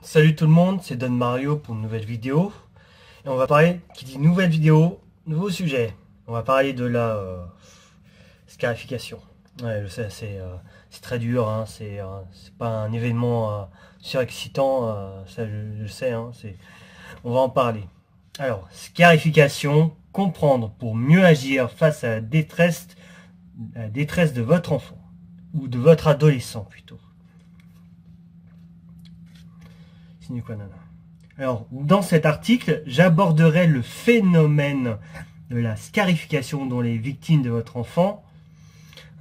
Salut tout le monde, c'est Don Mario pour une nouvelle vidéo. Et on va parler, qui dit nouvelle vidéo, nouveau sujet. On va parler de la scarification. Ouais, je sais, c'est très dur, hein, c'est pas un événement surexcitant, ça je sais, hein, on va en parler. Alors, scarification, comprendre pour mieux agir face à la détresse de votre enfant, ou de votre adolescent plutôt. Sine qua non. Alors, dans cet article, j'aborderai le phénomène de la scarification dont les victimes de votre enfant,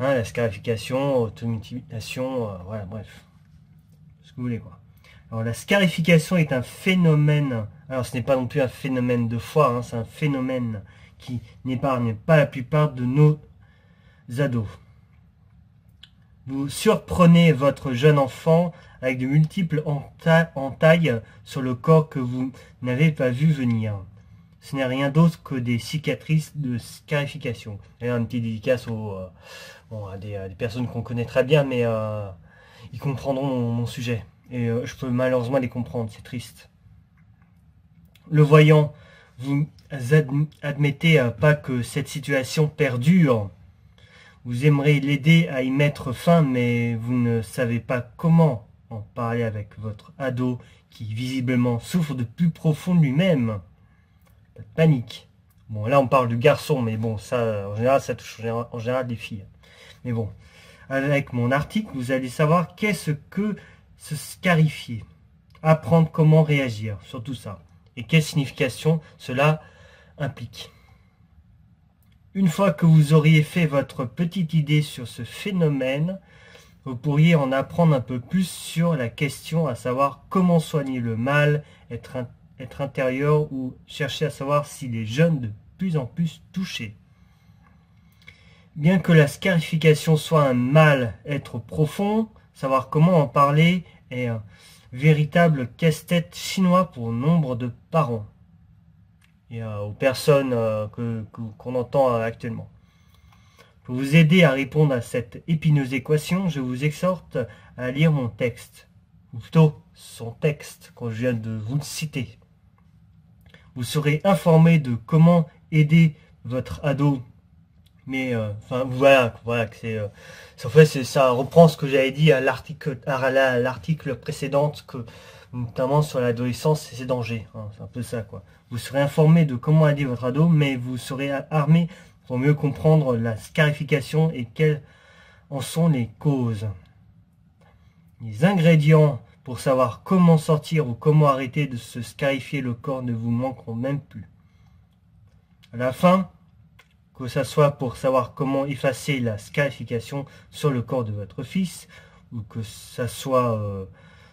hein, la scarification, automutilation, voilà, bref, ce que vous voulez quoi. Alors, la scarification est un phénomène, alors ce n'est pas non plus un phénomène de foi, hein, c'est un phénomène qui n'épargne pas la plupart de nos ados. Vous surprenez votre jeune enfant avec de multiples entailles sur le corps que vous n'avez pas vu venir. Ce n'est rien d'autre que des cicatrices de scarification. Et un petit dédicace à des personnes qu'on connaît très bien, mais ils comprendront mon sujet. Et je peux malheureusement les comprendre, c'est triste. Le voyant, vous admettez pas que cette situation perdure. Vous aimeriez l'aider à y mettre fin, mais vous ne savez pas comment en parler avec votre ado qui visiblement souffre de plus profond de lui-même. Pas de panique. Bon, là on parle du garçon, mais bon, ça, en général, ça touche en général des filles. Mais bon, avec mon article, vous allez savoir qu'est-ce que se scarifier. Apprendre comment réagir sur tout ça. Et quelle signification cela implique. Une fois que vous auriez fait votre petite idée sur ce phénomène, vous pourriez en apprendre un peu plus sur la question, à savoir comment soigner le mal, être intérieur ou chercher à savoir s'il est jeune de plus en plus touché. Bien que la scarification soit un mal-être profond, savoir comment en parler est un véritable casse-tête chinois pour nombre de parents. Et aux personnes qu'on entend actuellement. Pour vous aider à répondre à cette épineuse équation, je vous exhorte à lire mon texte, ou plutôt son texte, quand je viens de vous le citer. Vous serez informé de comment aider votre ado, mais enfin voilà que c'est en fait ça reprend ce que j'avais dit à l'article précédent, que notamment sur l'adolescence et ses dangers, hein, c'est un peu ça quoi. Vous serez informé de comment aider votre ado, mais vous serez armé pour mieux comprendre la scarification et quelles en sont les causes. Les ingrédients pour savoir comment sortir ou comment arrêter de se scarifier le corps ne vous manqueront même plus. À la fin, que ce soit pour savoir comment effacer la scarification sur le corps de votre fils, ou que ce soit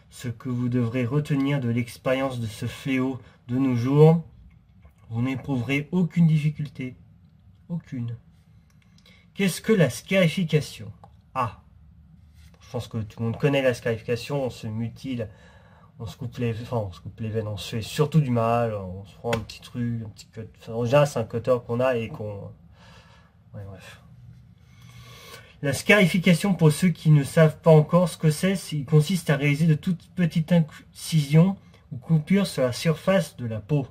ce que vous devrez retenir de l'expérience de ce fléau de nos jours, vous n'éprouverez aucune difficulté. Aucune. Qu'est-ce que la scarification? Ah, je pense que tout le monde connaît la scarification, on se mutile, on se coupe les veines, on se fait surtout du mal, on se prend un petit truc, un petit cut. Enfin, en général, c'est un cutter qu'on a et qu'on... Ouais, bref. La scarification, pour ceux qui ne savent pas encore ce que c'est, il consiste à réaliser de toutes petites incisions ou coupures sur la surface de la peau.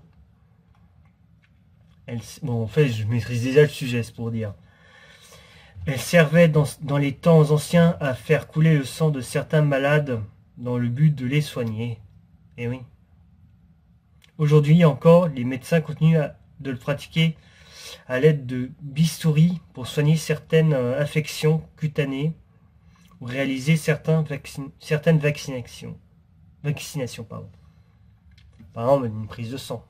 Bon, en fait, je maîtrise déjà le sujet, c'est pour dire. Elle servait dans les temps anciens à faire couler le sang de certains malades dans le but de les soigner. Eh oui. Aujourd'hui encore, les médecins continuent de le pratiquer à l'aide de bistouri pour soigner certaines affections cutanées ou réaliser certaines vaccinations. Par exemple, une prise de sang.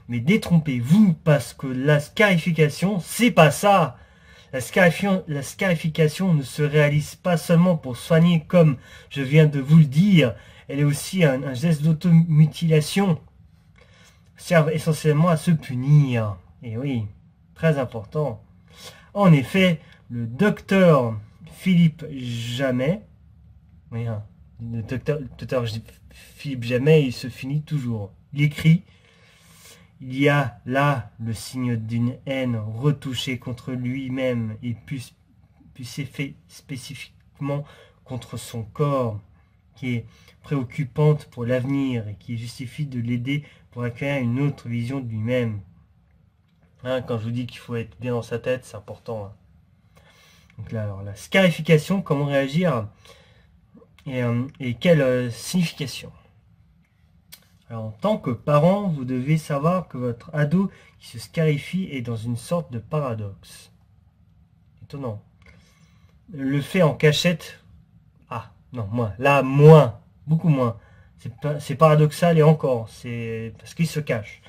Mais détrompez-vous, parce que la scarification, c'est pas ça. La scarification ne se réalise pas seulement pour soigner, comme je viens de vous le dire. Elle est aussi un geste d'automutilation. Servent essentiellement à se punir. Et oui, très important. En effet, le docteur Philippe Jamet, oui, hein, le docteur Philippe Jamet, il se finit toujours. Il écrit: il y a là le signe d'une haine retouchée contre lui-même et plus fait spécifiquement contre son corps. qui est préoccupante pour l'avenir et qui justifie de l'aider pour acquérir une autre vision de lui-même. Hein, quand je vous dis qu'il faut être bien dans sa tête, c'est important. Hein. Donc là, alors, la scarification, comment réagir et quelle signification. Alors, en tant que parent, vous devez savoir que votre ado qui se scarifie est dans une sorte de paradoxe. Étonnant. Le fait en cachette. Ah, non, moins. Beaucoup moins. C'est paradoxal et encore. C'est parce qu'il se cache.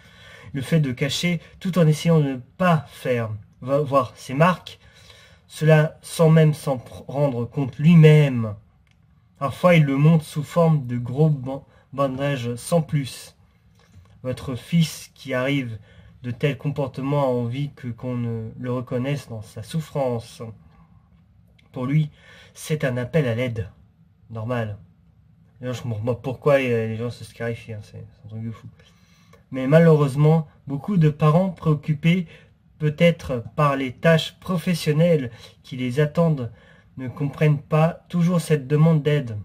Le fait de cacher tout en essayant de ne pas faire voir ses marques, cela sans même s'en rendre compte lui-même. Parfois, il le montre sous forme de gros bandages sans plus. Votre fils qui arrive de tels comportements a envie qu'on ne le reconnaisse dans sa souffrance. Pour lui, c'est un appel à l'aide. Normal. D'ailleurs, je me demande pourquoi les gens se scarifient. Hein, c'est un truc de fou. Mais malheureusement, beaucoup de parents préoccupés peut-être par les tâches professionnelles qui les attendent ne comprennent pas toujours cette demande d'aide.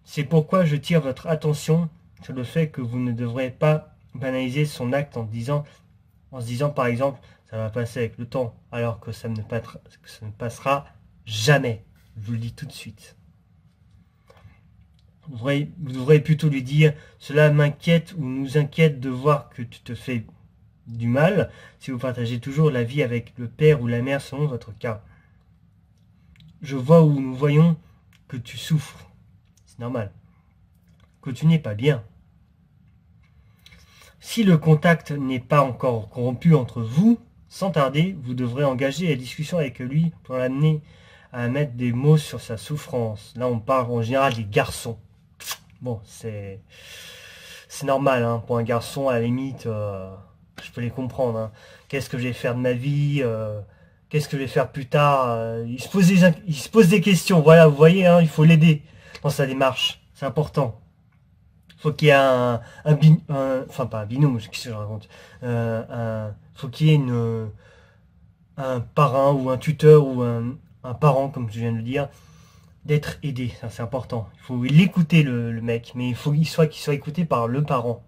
C'est pourquoi je tire votre attention sur le fait que vous ne devrez pas banaliser son acte en se disant par exemple ça va passer avec le temps alors que ça ne passera jamais. Je vous le dis tout de suite. Vous devrez plutôt lui dire cela m'inquiète ou nous inquiète de voir que tu te fais du mal si vous partagez toujours la vie avec le père ou la mère selon votre cas. Je vois où nous voyons que tu souffres. C'est normal. Que tu n'es pas bien. Si le contact n'est pas encore corrompu entre vous, sans tarder, vous devrez engager la discussion avec lui pour l'amener à mettre des mots sur sa souffrance. Là, on parle en général des garçons. Bon, c'est normal, hein, pour un garçon, à la limite, je peux les comprendre. Hein. Qu'est-ce que je vais faire de ma vie qu'est-ce que je vais faire plus tard il se pose des questions, voilà, vous voyez, hein, il faut l'aider dans sa démarche, c'est important. Faut qu'il y ait enfin pas un binôme, qu'est-ce que je raconte, faut qu'il y ait un parrain ou un tuteur ou un parent, comme je viens de le dire, d'être aidé, ça c'est important. Il faut l'écouter le mec, mais il faut qu'il soit écouté par le parent.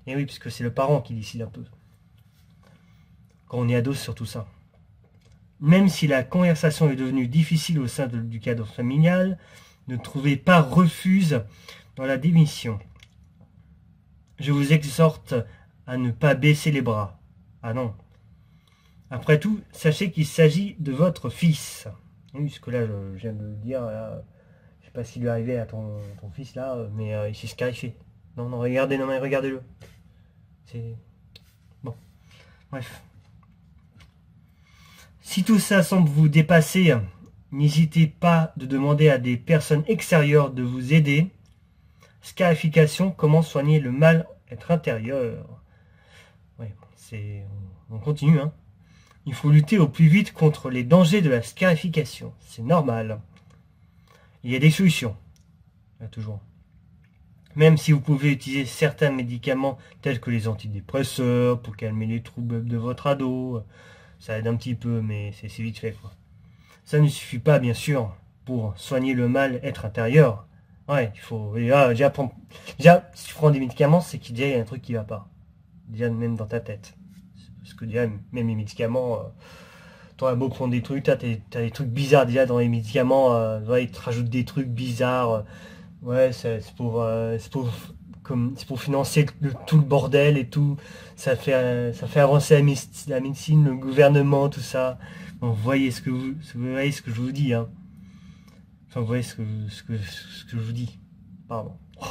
Et oui, puisque c'est le parent qui décide un peu. Quand on est ado, c'est surtout ça. Même si la conversation est devenue difficile au sein du cadre familial, ne trouvez pas refuge dans la démission. Je vous exhorte à ne pas baisser les bras. Ah non. Après tout, sachez qu'il s'agit de votre fils. Oui, parce que là, je viens de le dire, là, je sais pas s'il lui est arrivé à ton fils là, mais il s'est scarifié. Non, mais regardez-le. C'est... Bon. Bref. Si tout ça semble vous dépasser, n'hésitez pas de demander à des personnes extérieures de vous aider. Scarification, comment soigner le mal-être intérieur. Ouais, on continue, hein. Il faut lutter au plus vite contre les dangers de la scarification. C'est normal. Il y a des solutions. Là, toujours. Même si vous pouvez utiliser certains médicaments tels que les antidépresseurs pour calmer les troubles de votre ado, ça aide un petit peu, mais c'est vite fait, quoi. Ça ne suffit pas, bien sûr, pour soigner le mal-être intérieur. Ouais, il faut déjà, si tu prends des médicaments, c'est qu'il y a un truc qui va pas. Déjà, même dans ta tête. Parce que déjà, même les médicaments, t'aurais beau prendre des trucs, t'as des trucs bizarres déjà dans les médicaments, ouais, ils te rajoutent des trucs bizarres. Ouais, c'est pour financer tout le bordel et tout. Ça fait avancer la médecine, le gouvernement, tout ça. Bon, vous voyez ce que je vous dis, hein. Enfin, vous voyez ce que je vous dis. Pardon. Oh.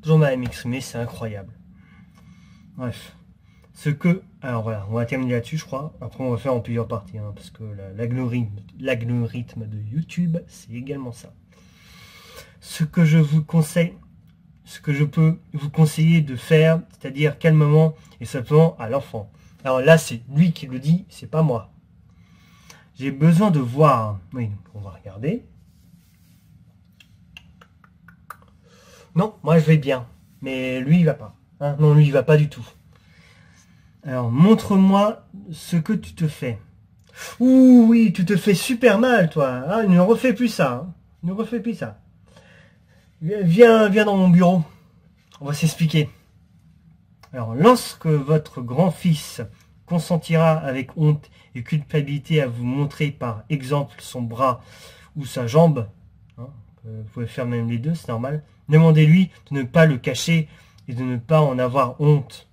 Toujours mal à m'exprimer, c'est incroyable. Bref. Alors voilà, on va terminer là-dessus, je crois. Après, on va faire en plusieurs parties, hein, parce que l'algorithme de YouTube, c'est également ça. Ce que je peux vous conseiller de faire, c'est-à-dire calmement et simplement à l'enfant. Alors là, c'est lui qui le dit, c'est pas moi. J'ai besoin de voir. Oui, on va regarder. Non, moi je vais bien, mais lui il va pas. Hein, non, lui il va pas du tout. Alors, montre-moi ce que tu te fais. Ouh, oui, tu te fais super mal, toi. Ah, ne refais plus ça. Hein. Ne refais plus ça. Viens dans mon bureau. On va s'expliquer. Alors, lorsque votre grand-fils consentira avec honte et culpabilité à vous montrer par exemple son bras ou sa jambe, hein, vous pouvez faire même les deux, c'est normal, demandez-lui de ne pas le cacher et de ne pas en avoir honte.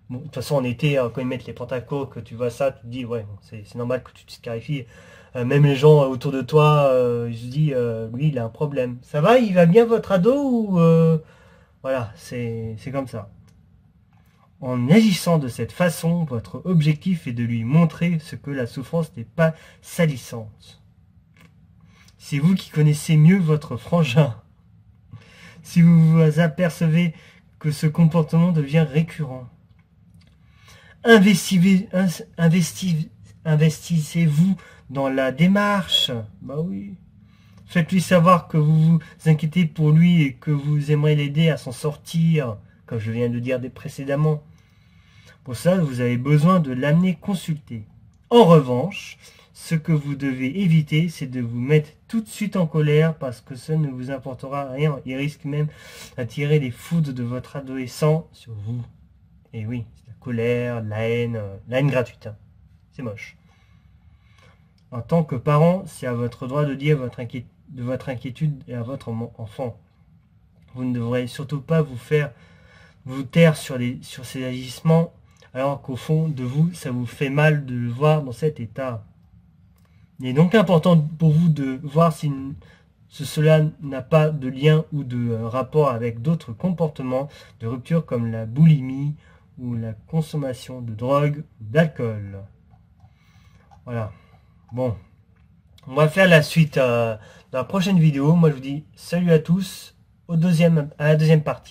Bon, de toute façon, en été, quand ils mettent les pantalons, que tu vois ça, tu te dis, ouais, c'est normal que tu te scarifies. Même les gens autour de toi, ils se disent, lui, il a un problème. Ça va, il va bien votre ado ou voilà, c'est comme ça. En agissant de cette façon, votre objectif est de lui montrer ce que la souffrance n'est pas salissante. C'est vous qui connaissez mieux votre frangin. Si vous vous apercevez que ce comportement devient récurrent, investissez-vous dans la démarche. Bah oui. Faites-lui savoir que vous vous inquiétez pour lui et que vous aimeriez l'aider à s'en sortir, comme je viens de dire précédemment. Pour ça, vous avez besoin de l'amener consulter. En revanche, ce que vous devez éviter, c'est de vous mettre tout de suite en colère parce que ça ne vous apportera rien. Il risque même d'attirer les foudres de votre adolescent sur vous. Et oui, c'est la colère, la haine gratuite. Hein. C'est moche. En tant que parent, c'est à votre droit de dire de votre inquiétude à votre enfant. Vous ne devrez surtout pas vous taire sur ces agissements, alors qu'au fond de vous, ça vous fait mal de le voir dans cet état. Il est donc important pour vous de voir si cela n'a pas de lien ou de rapport avec d'autres comportements de rupture comme la boulimie ou la consommation de drogue ou d'alcool. Voilà. Bon, on va faire la suite dans la prochaine vidéo. Moi, je vous dis salut à tous à la deuxième partie.